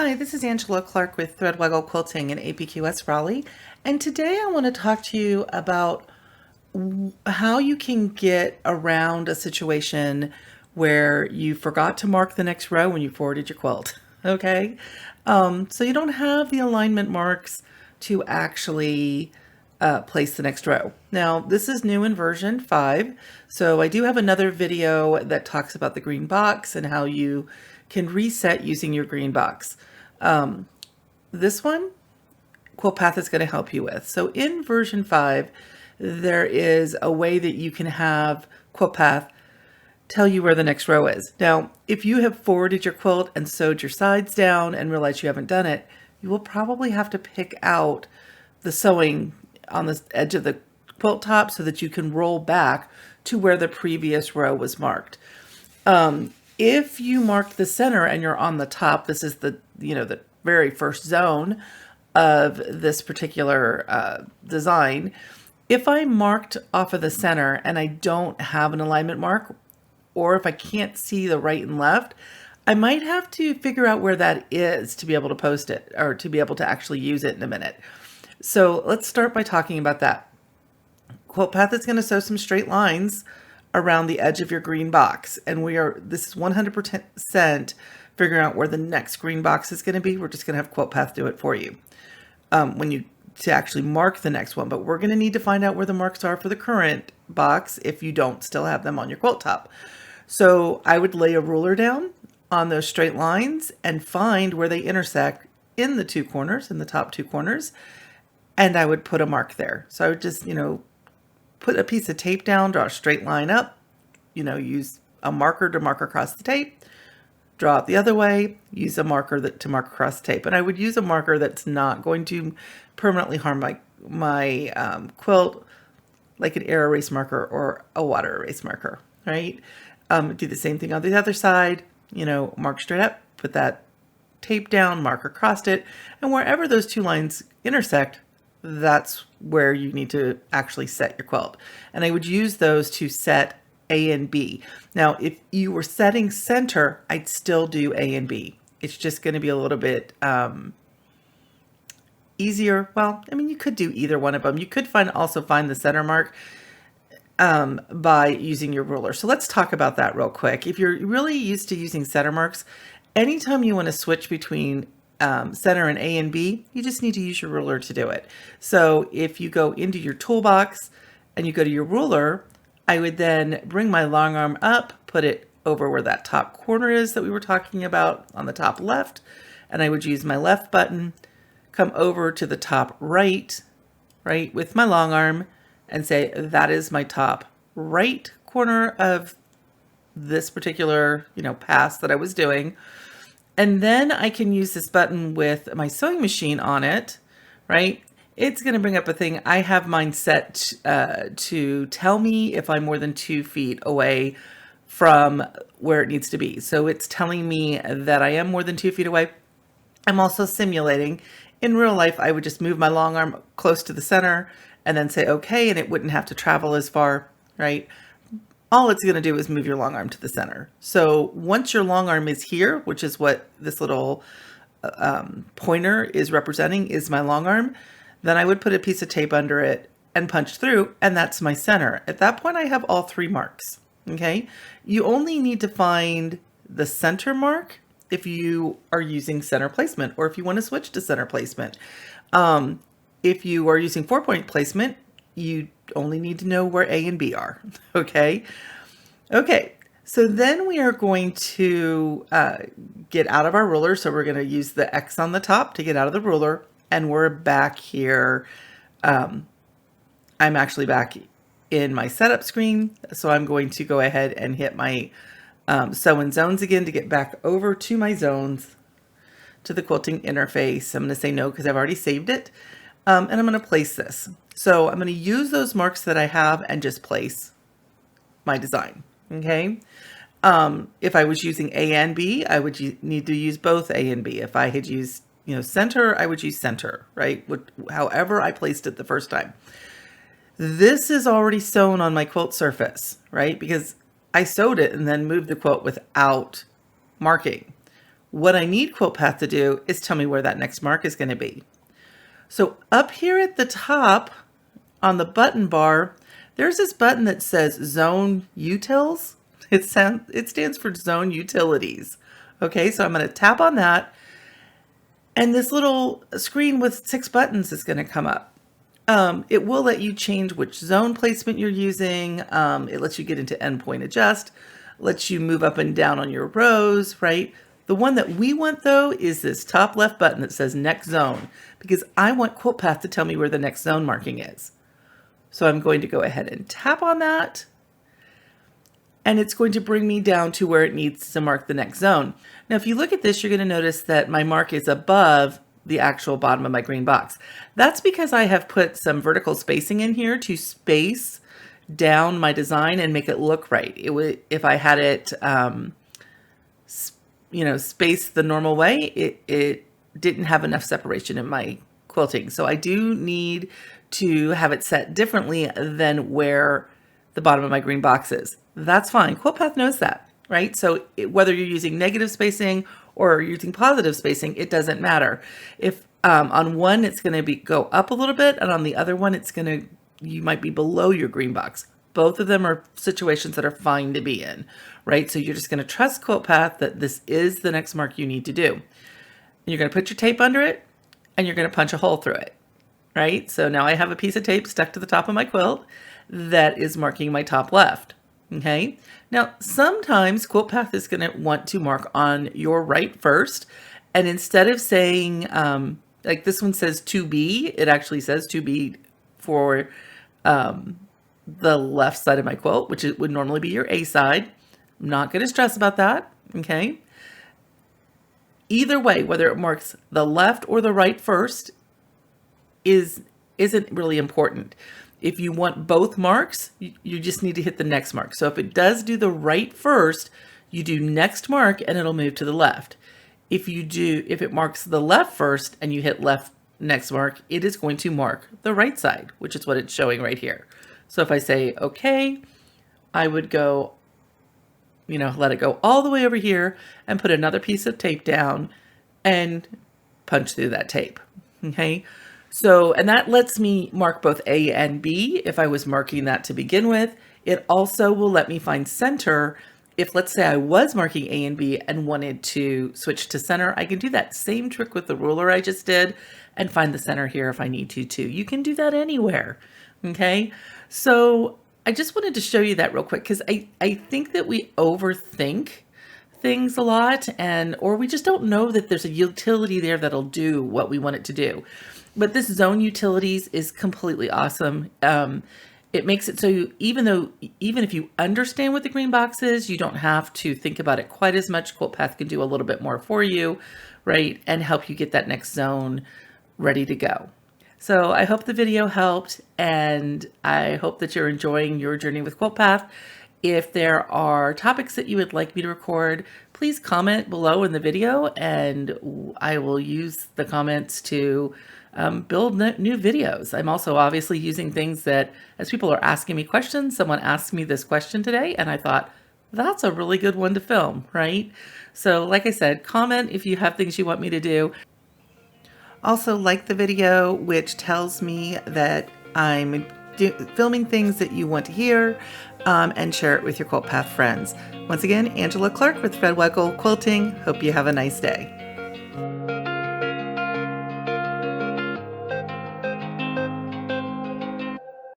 Hi, this is Angela Clark with Threadwaggle Quilting in APQS Raleigh, and today I want to talk to you about how you can get around a situation where you forgot to mark the next row when you forwarded your quilt. Okay, so you don't have the alignment marks to actually place the next row. Now, this is new in version 5, so I do have another video that talks about the green box and how you can reset using your green box. This one, Quilt Path is going to help you with. So in version 5, there is a way that you can have Quilt Path tell you where the next row is. Now, if you have forwarded your quilt and sewed your sides down and realize you haven't done it, you will probably have to pick out the sewing on the edge of the quilt top so that you can roll back to where the previous row was marked. If you mark the center and you're on the top, this is the very first zone of this particular design. If I marked off of the center and I don't have an alignment mark, or if I can't see the right and left, I might have to figure out where that is to be able to post it or to be able to actually use it in a minute. So let's start by talking about that. Quilt Path is going to sew some straight lines around the edge of your green box, and this is 100% figuring out where the next green box is going to be. We're just going to have Quilt Path do it for you to actually mark the next one, but we're going to need to find out where the marks are for the current box if you don't still have them on your quilt top. So I would lay a ruler down on those straight lines and find where they intersect in the two corners, in the top two corners, and I would put a mark there. So I would just, put a piece of tape down, draw a straight line up, use a marker to mark across the tape, draw it the other way, use a marker to mark across the tape. And I would use a marker that's not going to permanently harm my quilt, like an air erase marker or a water erase marker, right? Do the same thing on the other side, mark straight up, put that tape down, mark across it, and wherever those two lines intersect, that's where you need to actually set your quilt. And I would use those to set A and B. Now, if you were setting center, I'd still do A and B. It's just going to be a little bit easier. Well, you could do either one of them. You could also find the center mark by using your ruler. So let's talk about that real quick. If you're really used to using center marks, anytime you want to switch between center and A and B, you just need to use your ruler to do it. So if you go into your toolbox and you go to your ruler, I would then bring my long arm up, put it over where that top corner is that we were talking about on the top left, and I would use my left button, come over to the top right with my long arm and say, that is my top right corner of this particular, pass that I was doing. And then I can use this button with my sewing machine on it, right? It's going to bring up a thing. I have mine set to tell me if I'm more than 2 feet away from where it needs to be. So it's telling me that I am more than 2 feet away. I'm also simulating. In real life, I would just move my long arm close to the center and then say, okay, and it wouldn't have to travel as far, right? All it's going to do is move your long arm to the center. So once your long arm is here, which is what this little pointer is representing, is my long arm, then I would put a piece of tape under it and punch through, and that's my center. At that point, I have all 3 marks, okay? You only need to find the center mark if you are using center placement, or if you want to switch to center placement. If you are using 4-point placement, you only need to know where A and B are, okay? Okay, so then we are going to get out of our ruler. So we're going to use the X on the top to get out of the ruler, and we're back here. I'm actually back in my setup screen, so I'm going to go ahead and hit my sew in zones again to get back over to my zones, to the quilting interface. I'm going to say no because I've already saved it, and I'm going to place this. So I'm going to use those marks that I have and just place my design, okay? If I was using A and B, I would need to use both A and B. If I had used, center, I would use center, right? However I placed it the first time. This is already sewn on my quilt surface, right? Because I sewed it and then moved the quilt without marking. What I need Quilt Path to do is tell me where that next mark is going to be. So up here at the top on the button bar, there's this button that says Zone Utils. It stands for Zone Utilities. Okay, so I'm going to tap on that, and this little screen with 6 buttons is going to come up. It will let you change which zone placement you're using. It lets you get into endpoint adjust, lets you move up and down on your rows, right? The one that we want though is this top left button that says next zone, because I want Quilt Path to tell me where the next zone marking is. So I'm going to go ahead and tap on that, and it's going to bring me down to where it needs to mark the next zone. Now, if you look at this, you're going to notice that my mark is above the actual bottom of my green box. That's because I have put some vertical spacing in here to space down my design and make it look right. It would, if I had it, spaced the normal way, it didn't have enough separation in my quilting. So I do need to have it set differently than where the bottom of my green box is. That's fine. Quilt Path knows that, right? So whether you're using negative spacing or using positive spacing, it doesn't matter. If on one it's going to go up a little bit, and on the other one you might be below your green box. Both of them are situations that are fine to be in, right? So you're just going to trust Quilt Path that this is the next mark you need to do. And you're going to put your tape under it, and you're going to punch a hole through it, right? So now I have a piece of tape stuck to the top of my quilt that is marking my top left. Okay. Now, sometimes Quilt Path is going to want to mark on your right first. And instead of saying, like this one says 2B, it actually says 2B for the left side of my quilt, which would normally be your A side. I'm not going to stress about that. Okay. Either way, whether it marks the left or the right first isn't really important. If you want both marks, you just need to hit the next mark. So if it does do the right first, you do next mark and it'll move to the left. If it marks the left first and you hit left next mark, it is going to mark the right side, which is what it's showing right here. So if I say, okay, I would go, let it go all the way over here and put another piece of tape down and punch through that tape. Okay. So, and that lets me mark both A and B if I was marking that to begin with. It also will let me find center. If, let's say, I was marking A and B and wanted to switch to center, I can do that same trick with the ruler I just did and find the center here if I need to too. You can do that anywhere. Okay. So I just wanted to show you that real quick because I think that we overthink things a lot, or we just don't know that there's a utility there that'll do what we want it to do. But this zone utilities is completely awesome. It makes it so even if you understand what the green box is, you don't have to think about it quite as much. Quilt Path can do a little bit more for you, right? And help you get that next zone ready to go. So I hope the video helped, and I hope that you're enjoying your journey with Quilt Path. If there are topics that you would like me to record, please comment below in the video, and I will use the comments to build new videos. I'm also obviously using things that, as people are asking me questions, someone asked me this question today, and I thought, that's a really good one to film, right? So like I said, comment if you have things you want me to do. Also like the video, which tells me that I'm filming things that you want to hear, and share it with your Quilt Path friends. Once again, Angela Clark with Threadwaggle Quilting. Hope you have a nice day.